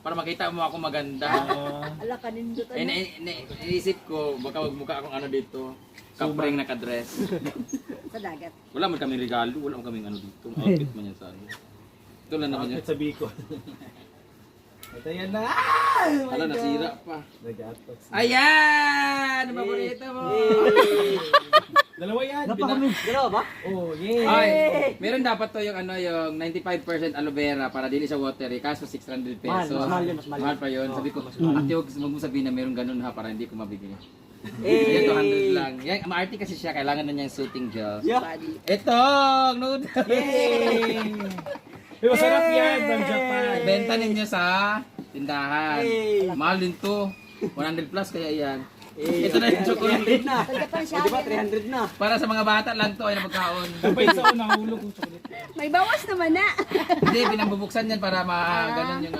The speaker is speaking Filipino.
para makita mo ako maganda. Ala kanindot Eh, naisip ko, baka magmukha akong ano dito. Kapring nakadress. sa dagat. Wala man kaming regalo, wala man kaming ano dito. Outfit man yan sa ano. Ito lang naman yan. Sa Bicol. Ito yan na! Hala, nasira pa. Nag-atos. Ayan! Ang paborito mo! Dalawa yan. Dalawa ba? Oh, yeah. Ay, meron dapat to yung ano yung 95% aloe vera para dili sa watery kaso 600 pesos. Mas mahal yun, mas mahal. Mahal pa yun. Sabi ko, ate huwag mo sabihin na meron ganun ha para hindi ko mabigyan. Ayan, 200 lang. Yan, maarte kasi siya, kailangan na niya yung soothing gel. Body. Ito, noodles! Masarap yan from Japan. Benta ninyo sa tindahan. Mahal din to. 100 plus kaya yan. Ito na yung chocolate. Na. Sa Japan siya. O, diba, 300 na. Para sa mga bata lang to ay napagkaon. Kapay sa unang hulog kung chocolate. May bawas naman na. Hindi, pinambubuksan yan para ma ganun yung